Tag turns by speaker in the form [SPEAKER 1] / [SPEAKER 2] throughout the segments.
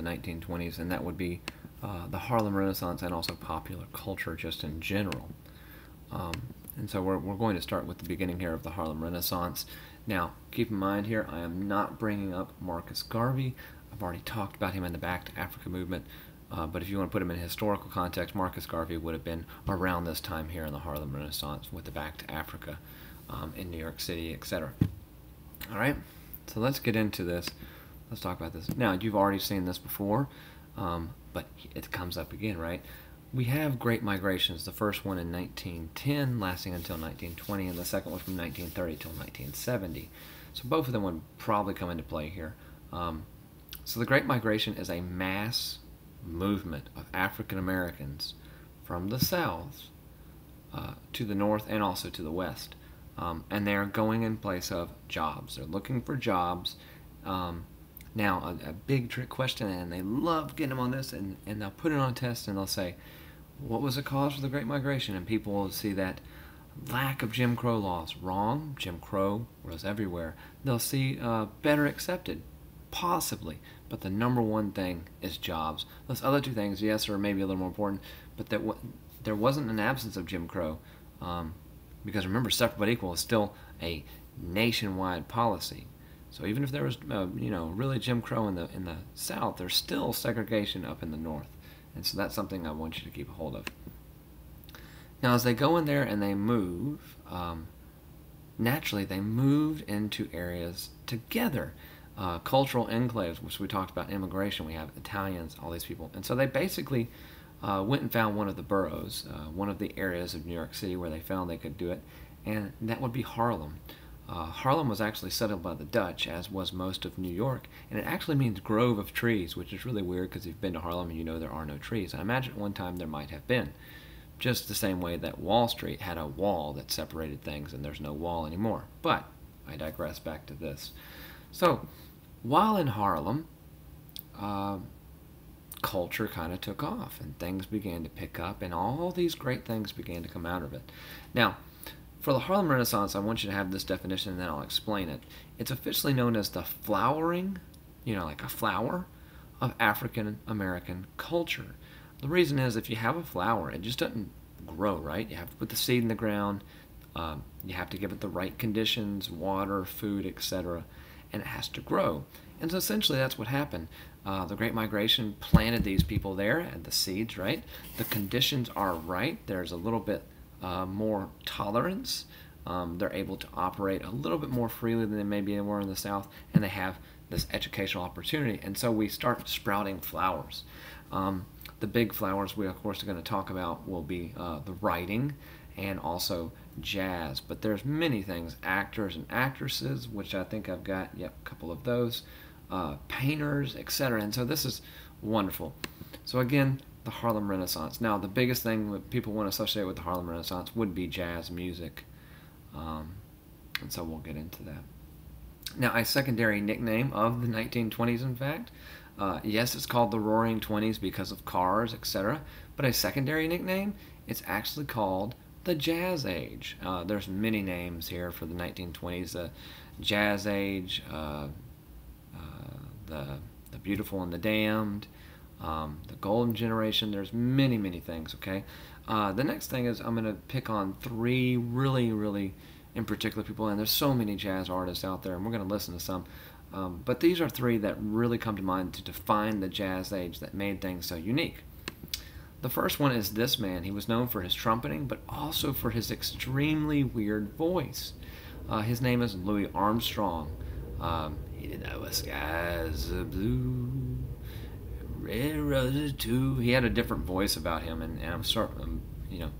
[SPEAKER 1] 1920s, and that would be the Harlem Renaissance and also popular culture just in general. Um, and so we're going to start with the beginning here of the Harlem Renaissance. Now, keep in mind here, I am not bringing up Marcus Garvey. I've already talked about him in the Back to Africa movement. But if you want to put him in historical context, Marcus Garvey would have been around this time here in the Harlem Renaissance with the Back to Africa in New York City, etc. All right, so let's get into this. Let's talk about this. Now, you've already seen this before, but it comes up again, right? We have great migrations, the first one in 1910, lasting until 1920, and the second one from 1930 till 1970. So both of them would probably come into play here. So the Great Migration is a mass movement of African Americans from the South to the North and also to the West. And they're going in place of jobs. They're looking for jobs. Now, a big trick question, and they love getting them on this, and they'll put it on a test, and they'll say, what was the cause for the Great Migration? And people will see that lack of Jim Crow laws. Wrong. Jim Crow was everywhere. They'll see better accepted. Possibly. But the number one thing is jobs. Those other two things, yes, are maybe a little more important, but there wasn't an absence of Jim Crow. Because remember, separate but equal is still a nationwide policy. So even if there was, really Jim Crow in the South, there's still segregation up in the North, and so that's something I want you to keep a hold of. Now, as they go in there and they move, naturally they moved into areas together, cultural enclaves, which we talked about immigration. We have Italians, all these people, and so they basically went and found one of the boroughs, one of the areas of New York City where they found they could do it, and that would be Harlem. Harlem was actually settled by the Dutch, as was most of New York, and it actually means grove of trees, which is really weird because if you've been to Harlem and you know there are no trees. I imagine at one time there might have been, just the same way that Wall Street had a wall that separated things and there's no wall anymore. But I digress back to this. So, while in Harlem, culture kind of took off and things began to pick up and all these great things began to come out of it. Now, for the Harlem Renaissance, I want you to have this definition and then I'll explain it. It's officially known as the flowering, like a flower, of African American culture. The reason is if you have a flower, it just doesn't grow, right? You have to put the seed in the ground, you have to give it the right conditions, water, food, etc., and it has to grow. And so essentially that's what happened. The Great Migration planted these people there, and the seeds, right? The conditions are right. There's a little bit more tolerance. They're able to operate a little bit more freely than they maybe were in the South, and they have this educational opportunity. And so we start sprouting flowers. The big flowers we, of course, are going to talk about will be the writing and also jazz. But there's many things, actors and actresses, which I think I've got, a couple of those, painters, etc. And so this is wonderful. So again, the Harlem Renaissance. Now, the biggest thing that people want to associate with the Harlem Renaissance would be jazz music. And so we'll get into that. Now, a secondary nickname of the 1920s, in fact, yes, it's called the Roaring Twenties because of cars, etc. But a secondary nickname, it's actually called the Jazz Age. There's many names here for the 1920s. The Jazz Age, the Beautiful and the Damned, the Golden Generation. There's many, many things, okay? The next thing is I'm going to pick on three really in particular people, and there's so many jazz artists out there, and we're going to listen to some. But these are three that really come to mind to define the Jazz Age that made things so unique. The first one is this man. He was known for his trumpeting, but also for his extremely weird voice. His name is Louis Armstrong. He did know skies are blue, red roses too. He had a different voice about him, and I'm certain,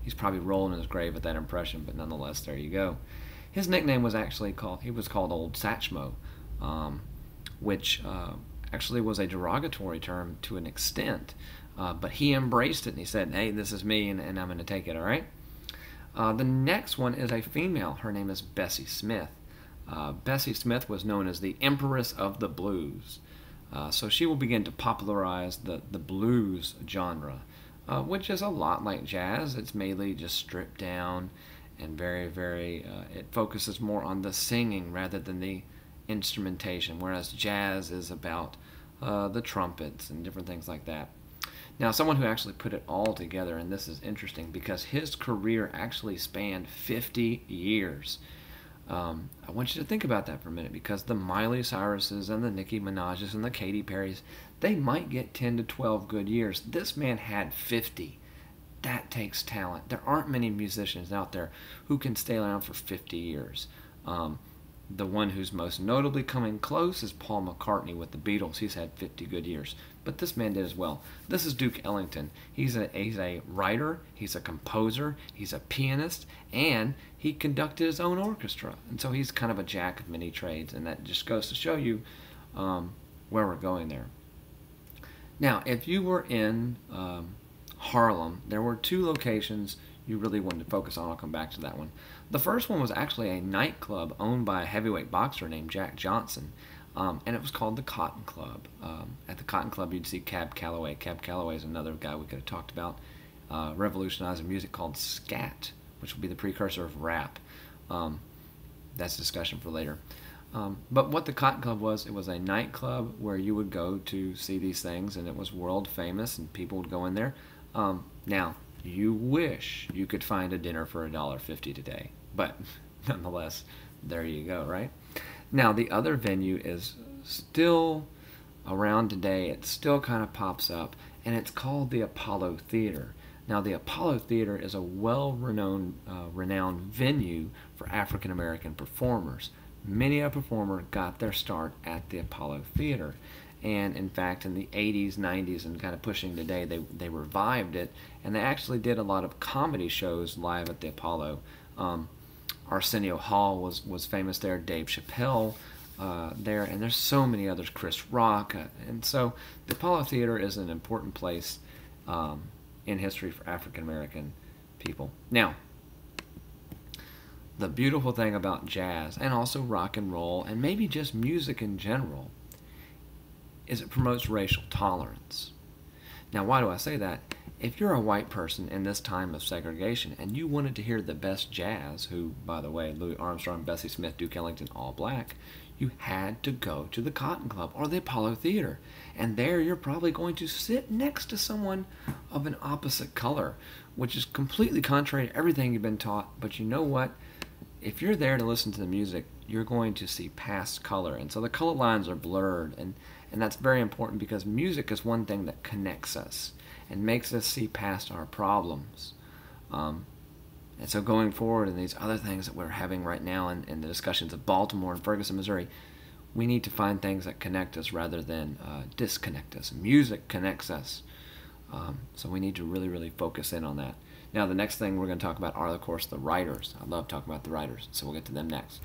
[SPEAKER 1] he's probably rolling in his grave at that impression, but nonetheless, there you go. His nickname was actually called Old Satchmo, which actually was a derogatory term to an extent, but he embraced it and he said, hey, this is me, and I'm going to take it, all right? The next one is a female. Her name is Bessie Smith. Bessie Smith was known as the Empress of the Blues. So she will begin to popularize the blues genre, which is a lot like jazz. It's mainly just stripped down and very, it focuses more on the singing rather than the instrumentation, whereas jazz is about the trumpets and different things like that. Now, someone who actually put it all together, and this is interesting because his career actually spanned 50 years. I want you to think about that for a minute, because the Miley Cyruses and the Nicki Minaj's and the Katy Perry's, they might get 10 to 12 good years. This man had 50. That takes talent. There aren't many musicians out there who can stay around for 50 years. The one who's most notably coming close is Paul McCartney with the Beatles. He's had 50 good years. But this man did as well. This is Duke Ellington. He's a writer, he's a composer, he's a pianist, and he conducted his own orchestra. And so he's kind of a jack of many trades, and that just goes to show you where we're going there. Now, if you were in Harlem, there were two locations you really wanted to focus on. I'll come back to that one. The first one was actually a nightclub owned by a heavyweight boxer named Jack Johnson, and it was called the Cotton Club. At the Cotton Club, you'd see Cab Calloway. Cab Calloway is another guy we could have talked about, revolutionizing music called scat, which would be the precursor of rap. That's a discussion for later. But what the Cotton Club was, it was a nightclub where you would go to see these things, and it was world famous, and people would go in there. Now, you wish you could find a dinner for $1.50 today, but nonetheless, there you go, right? Now, the other venue is still around today. It still kind of pops up, and it's called the Apollo Theater. Now, the Apollo Theater is a well-renowned renowned venue for African-American performers. Many a performer got their start at the Apollo Theater. And in fact, in the 80s, 90s, and kind of pushing today, they revived it, and they actually did a lot of comedy shows live at the Apollo. Arsenio Hall was famous there, Dave Chappelle there, and there's so many others, Chris Rock. And so the Apollo Theater is an important place in history for African American people. Now, the beautiful thing about jazz, and also rock and roll, and maybe just music in general, is it promotes racial tolerance. Now, why do I say that? If you're a white person in this time of segregation and you wanted to hear the best jazz, who, by the way, Louis Armstrong, Bessie Smith, Duke Ellington, all black, you had to go to the Cotton Club or the Apollo Theater. And there you're probably going to sit next to someone of an opposite color, which is completely contrary to everything you've been taught. But you know what? If you're there to listen to the music, you're going to see past color. And so the color lines are blurred, and that's very important, because music is one thing that connects us and makes us see past our problems. And so going forward in these other things that we're having right now in the discussions of Baltimore and Ferguson, Missouri, we need to find things that connect us rather than disconnect us. Music connects us. So we need to really, really focus in on that. Now, the next thing we're going to talk about are, of course, the writers. I love talking about the writers, so we'll get to them next.